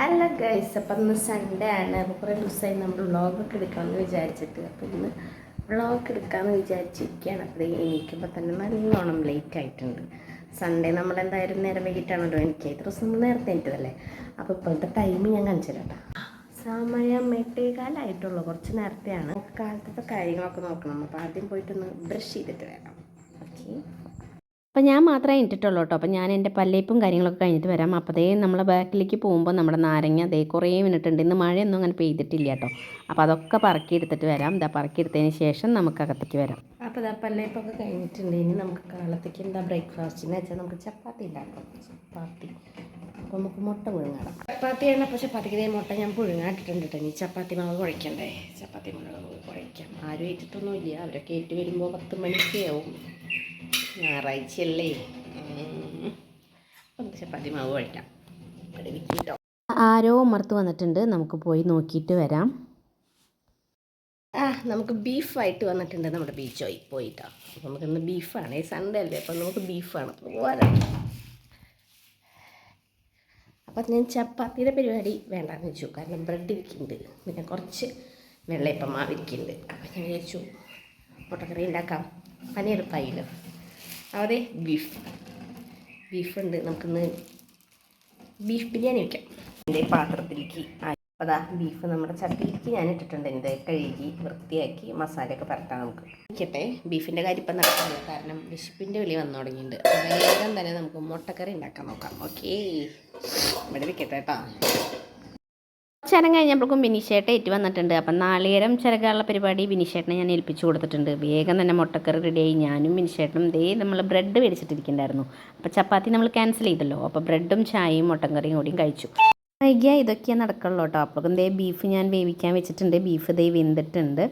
അല്ല ഗൈസ്, അപ്പം ഇന്ന് സൺഡേ ആണ്. അപ്പോൾ കുറേ ദിവസമായി നമ്മൾ വ്ളോഗൊക്കെ എടുക്കാമെന്ന് വിചാരിച്ചിട്ട്, അപ്പോൾ ഇന്ന് വ്ളോഗ് എടുക്കാമെന്ന് വിചാരിച്ചിരിക്കുകയാണ്. അപ്പോൾ എണീക്കുമ്പോൾ തന്നെ നല്ലോണം ലേറ്റ് ആയിട്ടുണ്ട്. സൺഡേ നമ്മളെന്തായാലും നേരം വൈകിട്ടാണല്ലോ എനിക്ക് ദിവസം നമ്മൾ നേരത്തെ എണീറ്റതല്ലേ. അപ്പോൾ ഇപ്പോഴത്തെ ടൈം ഞാൻ കാണിച്ചു തരാം. സമയം 8:15 കുറച്ച് നേരത്തെയാണ്. കാലത്തെ കാര്യങ്ങളൊക്കെ നോക്കണം. അപ്പോൾ ആദ്യം പോയിട്ടൊന്ന് ബ്രഷ് ചെയ്തിട്ട് വരാം. ഓക്കെ, അപ്പോൾ ഞാൻ മാത്രമേ ഇട്ടിട്ടുള്ളൂ കേട്ടോ. അപ്പോൾ ഞാൻ എൻ്റെ പല്ലേപ്പും കാര്യങ്ങളൊക്കെ കഴിഞ്ഞിട്ട് വരാം. അപ്പോൾ നമ്മളെ ബാക്കിലേക്ക് പോകുമ്പോൾ നമ്മുടെ നാരങ്ങ കുറേ മിനിറ്റ് ഉണ്ട്. ഇന്ന് മഴയൊന്നും അങ്ങനെ പെയ്തിട്ടില്ല കേട്ടോ. അപ്പോൾ അതൊക്കെ പറക്കി എടുത്തിട്ട് വരാം. പറക്കി എടുത്തതിന് ശേഷം നമുക്ക് അകത്തേക്ക് വരാം. അപ്പോൾ പല്ലേപ്പൊക്കെ കഴിഞ്ഞിട്ടുണ്ട്. ഇനി നമുക്ക് കാലത്തേക്ക് എന്താ ബ്രേക്ക്ഫാസ്റ്റിന് വെച്ചാൽ നമുക്ക് ചപ്പാത്തി ഉണ്ടാക്കാം. ചപ്പാത്തി അപ്പോൾ നമുക്ക് മുട്ട പുഴുങ്ങാം. ചപ്പാത്തിയാണ്. അപ്പോൾ ചപ്പാത്തിക്ക് മുട്ട ഞാൻ പുഴുങ്ങാട്ടിട്ടുണ്ട് കേട്ടോ. ഇനി ചപ്പാത്തി മാവ് കുഴയ്ക്കണ്ടേ. ചപ്പാത്തി മാവ് കുഴയ്ക്കാം. ആരും ഏറ്റിട്ടൊന്നുമില്ല. അവരൊക്കെ ഏറ്റ് വരുമ്പോൾ 10 മണിക്ക് ആവും. ഞായറാഴ്ചയല്ലേ. ചപ്പാത്തി മാവ് കഴിക്കാം. ആരോ ഉമ്മർത്ത് വന്നിട്ടുണ്ട്. നമുക്ക് പോയി നോക്കിയിട്ട് വരാം. നമുക്ക് ബീഫായിട്ട് വന്നിട്ടുണ്ട്. നമ്മുടെ ബീച്ചോയി പോയിട്ടോ. അപ്പോൾ നമുക്കിന്ന് ബീഫാണ്. സൺഡേ അല്ലേ, അപ്പം നമുക്ക് ബീഫാണ്. പോരാം. അപ്പം ഞാൻ ചപ്പാത്തിയുടെ പരിപാടി വേണ്ടാന്ന് വെച്ചു. കാരണം ബ്രെഡ് ഇരിക്കുന്നുണ്ട്, പിന്നെ കുറച്ച് വെള്ളയപ്പം മാവ് ഇരിക്കുന്നുണ്ട്. അപ്പം ഞാൻ വിചാരിച്ചു മുട്ടക്കറി ഉണ്ടാക്കാം. പനിയെടുപ്പായില്ലോ. അവിടെ ബീഫുണ്ട്. നമുക്കിന്ന് ബീഫ് ബിരിയാണി വയ്ക്കാം. എൻ്റെ പാത്രത്തിലേക്ക് അപ്പോൾ ബീഫ് നമ്മുടെ ചട്ടിയിലേക്ക് ഞാൻ ഇട്ടിട്ടുണ്ട്. എൻ്റെ കഴുകി വൃത്തിയാക്കി മസാലയൊക്കെ പരട്ടാം. നമുക്ക് ഇരിക്കട്ടെ. ബീഫിൻ്റെ കാര്യം ഇപ്പം നടക്കില്ല, കാരണം വിശപ്പിൻ്റെ വിളി വന്നു തുടങ്ങിയിട്ടുണ്ട്. വേഗം തന്നെ നമുക്ക് മുട്ടക്കറി ഉണ്ടാക്കാൻ നോക്കാം. ഓക്കേ, ഇവിടെ വെക്കട്ടെ കേട്ടോ. ചരം കഴിഞ്ഞപ്പോഴേക്കും ബിനിഷേട്ടൻ ഏറ്റ് വന്നിട്ടുണ്ട്. അപ്പം നാളികേരം ചിരകാനുള്ള പരിപാടി ബിനിഷേട്ടനെ ഞാൻ ഏൽപ്പിച്ചു കൊടുത്തിട്ടുണ്ട്. വേഗം തന്നെ മുട്ടക്കറി റെഡിയായി. ഞാനും ബിനിഷേട്ടനും നമ്മൾ ബ്രെഡ് മേടിച്ചിട്ടിരിക്കുന്നുണ്ടായിരുന്നു. അപ്പോൾ ചപ്പാത്തി നമ്മൾ ക്യാൻസൽ ചെയ്തല്ലോ. അപ്പോൾ ബ്രെഡും ചായയും മുട്ടക്കറിയും കൂടിയും കഴിച്ചു. വൈകിയാൽ ഇതൊക്കെയാണ് നടക്കുള്ളൂ കേട്ടോ. അപ്പോഴേക്കും ബീഫ് ഞാൻ വേവിക്കാൻ വെച്ചിട്ടുണ്ട്. ബീഫ് വെന്തിട്ടുണ്ട്.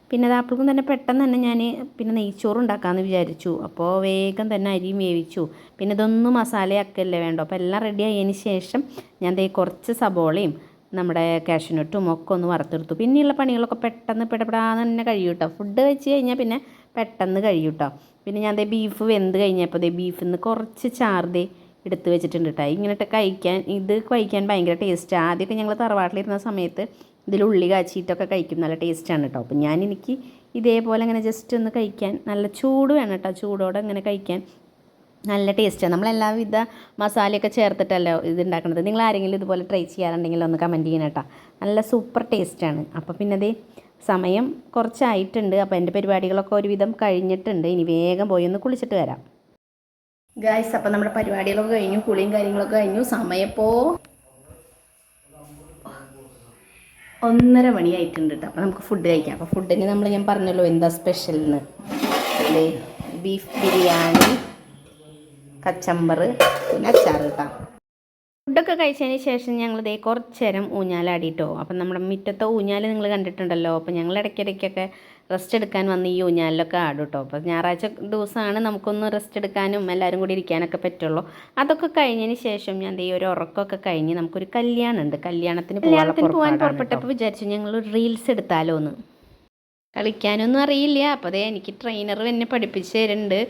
പിന്നെ അപ്പോഴേക്കും തന്നെ പെട്ടെന്ന് തന്നെ ഞാൻ പിന്നെ നെയ്ച്ചോറ് ഉണ്ടാക്കാമെന്ന് വിചാരിച്ചു. അപ്പോൾ വേഗം തന്നെ അരിയും വേവിച്ചു. പിന്നെ ഇതൊന്നും മസാലയാക്കല്ലേ വേണ്ടോ. അപ്പോൾ എല്ലാം റെഡി ആയതിന് ശേഷം ഞാൻ കുറച്ച് സബോളയും നമ്മുടെ കാഷ്യൂനട്ടും ഒക്കെ ഒന്ന് വറുത്തെടുത്തു. പിന്നെയുള്ള പണികളൊക്കെ പെട്ടെന്ന് പെടപ്പെടാന്ന് തന്നെ കഴിയും കേട്ടോ. ഫുഡ് കഴിച്ച് കഴിഞ്ഞാൽ പിന്നെ പെട്ടെന്ന് കഴിയും കേട്ടോ. പിന്നെ ഞാൻ ബീഫ് വെന്ത് കഴിഞ്ഞപ്പോൾ ബീഫിൽ നിന്ന് കുറച്ച് ചാറ് എടുത്ത് വെച്ചിട്ടുണ്ട് കേട്ടോ. ഇങ്ങനെയിട്ട് കഴിക്കാൻ ഭയങ്കര ടേസ്റ്റാണ്. ആദ്യമൊക്കെ ഞങ്ങൾ തറവാട്ടിലിരുന്ന സമയത്ത് ഇതിൽ ഉള്ളി കാച്ചിയിട്ടൊക്കെ കഴിക്കും. നല്ല ടേസ്റ്റാണ് കേട്ടോ. അപ്പോൾ എനിക്ക് ഇതേപോലെ അങ്ങനെ ജസ്റ്റ് ഒന്ന് കഴിക്കാൻ നല്ല ചൂട് വേണം കേട്ടോ. ചൂടോടെ അങ്ങനെ കഴിക്കാൻ നല്ല ടേസ്റ്റാണ്. നമ്മളെല്ലാവിധ മസാലയൊക്കെ ചേർത്തിട്ടല്ലോ ഇത് ഉണ്ടാക്കുന്നത്. നിങ്ങൾ ആരെങ്കിലും ഇതുപോലെ ട്രൈ ചെയ്യാറുണ്ടെങ്കിൽ ഒന്ന് കമൻറ്റ് ചെയ്യണം കേട്ടോ. നല്ല സൂപ്പർ ടേസ്റ്റാണ്. അപ്പോൾ പിന്നെ സമയം കുറച്ചായിട്ടുണ്ട്. അപ്പോൾ എൻ്റെ പരിപാടികളൊക്കെ ഒരുവിധം കഴിഞ്ഞിട്ടുണ്ട്. ഇനി വേഗം പോയി ഒന്ന് കുളിച്ചിട്ട് വരാം. ഗായ്സ്, അപ്പോൾ നമ്മുടെ പരിപാടികളൊക്കെ കഴിഞ്ഞു. കുളിയും കാര്യങ്ങളൊക്കെ കഴിഞ്ഞു. സമയം ഇപ്പോൾ 1:30 മണിയായിട്ടുണ്ട് കേട്ടോ. അപ്പോൾ നമുക്ക് ഫുഡ് കഴിക്കാം. അപ്പോൾ ഫുഡിന് ഞാൻ പറഞ്ഞല്ലോ എന്താ സ്പെഷ്യൽ എന്ന്. ബീഫ് ബിരിയാണി, കച്ചമ്പർ, പിന്നെ അച്ചാർ കേട്ടോ. ഫുഡൊക്കെ കഴിച്ചതിന് ശേഷം ഞങ്ങൾ കുറച്ച് നേരം ഊഞ്ഞാലാടിയിട്ടോ. അപ്പം നമ്മുടെ മുറ്റത്തെ ഊഞ്ഞാൽ നിങ്ങൾ കണ്ടിട്ടുണ്ടല്ലോ. അപ്പോൾ ഞങ്ങൾ ഇടയ്ക്കിടയ്ക്കൊക്കെ റെസ്റ്റ് എടുക്കാൻ വന്ന് ഈ ഊഞ്ഞാലിലൊക്കെ ആടും കേട്ടോ. അപ്പോൾ ഞായറാഴ്ച ദിവസമാണ് നമുക്കൊന്ന് റെസ്റ്റ് എടുക്കാനും എല്ലാവരും കൂടി ഇരിക്കാനൊക്കെ പറ്റുള്ളൂ. അതൊക്കെ കഴിഞ്ഞതിന് ശേഷം ഞാൻ ഒരു ഉറക്കമൊക്കെ കഴിഞ്ഞ് നമുക്കൊരു കല്യാണമുണ്ട്. കല്യാണത്തിന് പോകാൻ പുറപ്പെട്ടപ്പോൾ വിചാരിച്ചു ഞങ്ങൾ റീൽസ് എടുത്താലോ എന്ന്. കളിക്കാനൊന്നും അറിയില്ല. അപ്പോൾ എനിക്ക് ട്രെയിനർ എന്നെ പഠിപ്പിച്ച് തരുന്നുണ്ട്.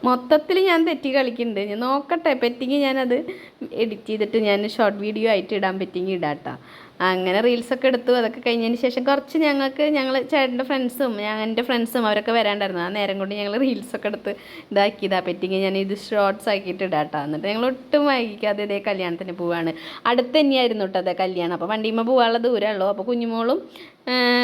മൊത്തത്തിൽ ഞാൻ തെറ്റി കളിക്കുന്നുണ്ട്. ഞാൻ നോക്കട്ടെ, പറ്റിയെങ്കിൽ ഞാനത് എഡിറ്റ് ചെയ്തിട്ട് ഞാൻ ഷോർട്ട് വീഡിയോ ആയിട്ട് ഇടാൻ പറ്റിയെങ്കിൽ ഇടാട്ടോ. അങ്ങനെ റീൽസൊക്കെ എടുത്തു. അതൊക്കെ കഴിഞ്ഞതിന് ശേഷം കുറച്ച് ഞങ്ങൾ ചേട്ടൻ്റെ ഫ്രണ്ട്സും എൻ്റെ ഫ്രണ്ട്സും അവരൊക്കെ വരാണ്ടായിരുന്നു. ആ നേരം കൊണ്ട് ഞങ്ങൾ റീൽസൊക്കെ എടുത്ത് ഇതാക്കിയതാ. പറ്റിയെങ്കിൽ ഞാൻ ഇത് ഷോർട്ട്സ് ആക്കിയിട്ട് ഇടാട്ടോ. എന്നിട്ട് ഞങ്ങൾ ഒട്ടും വൈകിക്കാതെ കല്യാണത്തിന് പോവാണ്. അടുത്ത് തന്നെയായിരുന്നു കേട്ടോ കല്യാണം. അപ്പോൾ വണ്ടിയുമ്പോൾ പോകാനുള്ള ദൂരമുള്ളൂ. അപ്പോൾ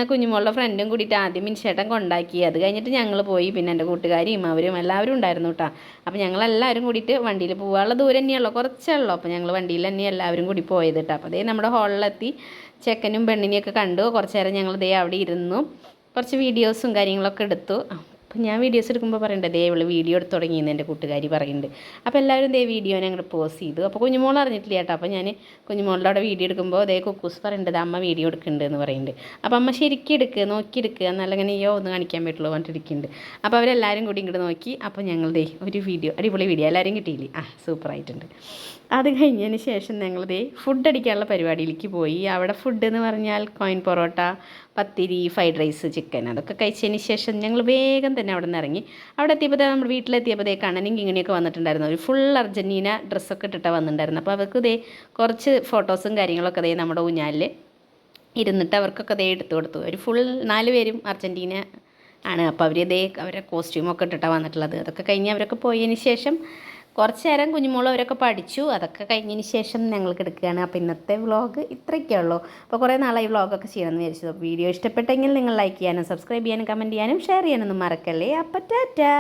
കുഞ്ഞുമോളുടെ ഫ്രണ്ടും കൂടിയിട്ട് ആദ്യം മിനിച്ചേട്ടൻ കൊണ്ടാക്കി. അത് കഴിഞ്ഞിട്ട് ഞങ്ങൾ പോയി. പിന്നെ എൻ്റെ കൂട്ടുകാരിയും അവരും എല്ലാവരും ഉണ്ടായിരുന്നു കേട്ടോ. അപ്പോൾ ഞങ്ങളെല്ലാവരും കൂടിയിട്ട് വണ്ടിയിൽ പോകാനുള്ള ദൂരം തന്നെയുള്ളൂ, കുറച്ചുള്ളൂ. അപ്പോൾ ഞങ്ങൾ വണ്ടിയിൽ തന്നെ എല്ലാവരും കൂടി പോയത് കേട്ടോ. അപ്പോൾ നമ്മുടെ ഹോളിലെത്തി ചെക്കനും പെണ്ണിനെയൊക്കെ കണ്ടു. കുറച്ച് നേരം ഞങ്ങൾ അവിടെ ഇരുന്നു. കുറച്ച് വീഡിയോസും കാര്യങ്ങളൊക്കെ എടുത്തു. അപ്പോൾ ഞാൻ വീഡിയോസ് എടുക്കുമ്പോൾ പറയണ്ടേ ഇവള് വീഡിയോ എടുത്ത് തുടങ്ങിയെന്ന് എൻ്റെ കൂട്ടുകാരി പറയുന്നുണ്ട്. അപ്പോൾ എല്ലാവരും വീഡിയോനെ അങ്ങോട്ട് പോസ്റ്റ് ചെയ്തു. അപ്പോൾ കുഞ്ഞുമോൾ അറിഞ്ഞിട്ടില്ല കേട്ടോ. അപ്പോൾ ഞാൻ കുഞ്ഞുമോളുടെ അവിടെ വീഡിയോ എടുക്കുമ്പോൾ കുക്കൂസ് പറയുന്നുണ്ട് അമ്മ വീഡിയോ എടുക്കുന്നുണ്ട് എന്ന് പറയുന്നുണ്ട്. അപ്പോൾ അമ്മ ശരിക്കും എടുക്കുക, നോക്കിയെടുക്കുക, എന്നല്ലെങ്കിൽ ഒന്ന് കാണിക്കാൻ പറ്റുള്ളൂ പറഞ്ഞിട്ടിരിക്കുന്നുണ്ട്. അപ്പോൾ അവരെല്ലാവരും കൂടി ഇങ്ങോട്ട് നോക്കി. അപ്പോൾ ഞങ്ങൾ ഒരു വീഡിയോ, അടിപൊളി വീഡിയോ, എല്ലാവരും കിട്ടിയില്ലേ? സൂപ്പറായിട്ടുണ്ട്. അത് കഴിഞ്ഞതിന് ശേഷം ഞങ്ങൾ ഫുഡ് അടിക്കാനുള്ള പരിപാടിയിലേക്ക് പോയി. അവിടെ ഫുഡ് എന്ന് പറഞ്ഞാൽ കോയിൻ പൊറോട്ട, പത്തിരി, ഫ്രൈഡ് റൈസ്, ചിക്കൻ, അതൊക്കെ കഴിച്ചതിന് ശേഷം ഞങ്ങൾ വേഗം തന്നെ തന്നെ അവിടെ നിന്ന് ഇറങ്ങി. അവിടെ എത്തിയപ്പോൾ നമ്മൾ വീട്ടിലെത്തിയപ്പോൾ കണ്ണനും കിങ്ങണിയൊക്കെ വന്നിട്ടുണ്ടായിരുന്നു. ഒരു ഫുൾ അർജൻറ്റീന ഡ്രസ്സൊക്കെ ഇട്ടിട്ടാണ് വന്നിട്ടുണ്ടായിരുന്നു. അപ്പോൾ അവർക്ക് കുറച്ച് ഫോട്ടോസും കാര്യങ്ങളൊക്കെ നമ്മുടെ ഊഞ്ഞാലിൽ ഇരുന്നിട്ട് അവർക്കൊക്കെ എടുത്തു കൊടുത്തു. ഒരു ഫുൾ 4 പേരും അർജൻറ്റീന ആണ്. അപ്പോൾ അവരെ കോസ്റ്റ്യൂമൊക്കെ ഇട്ടിട്ടാണ് വന്നിട്ടുള്ളത്. അതൊക്കെ കഴിഞ്ഞ് അവരൊക്കെ പോയതിന് ശേഷം കുറച്ച് നേരം കുഞ്ഞുമോളും അവരൊക്കെ പഠിച്ചു. അതൊക്കെ കഴിഞ്ഞതിന് ശേഷം ഞങ്ങൾ കിടക്കുകയാണ്. അപ്പോൾ ഇന്നത്തെ വ്ളോഗ് ഇത്രയൊക്കെ ഉള്ളൂ. അപ്പോൾ കുറേ നാളായി വ്ളോഗൊക്കെ ചെയ്യണമെന്ന് വിചാരിച്ചു. അപ്പോൾ വീഡിയോ ഇഷ്ടപ്പെട്ടെങ്കിൽ നിങ്ങൾ ലൈക്ക് ചെയ്യാനും സബ്സ്ക്രൈബ് ചെയ്യാനും കമൻറ്റ് ചെയ്യാനും ഷെയർ ചെയ്യാനൊന്നും മറക്കല്ലേ. അപ്പോൾ ടാറ്റാ.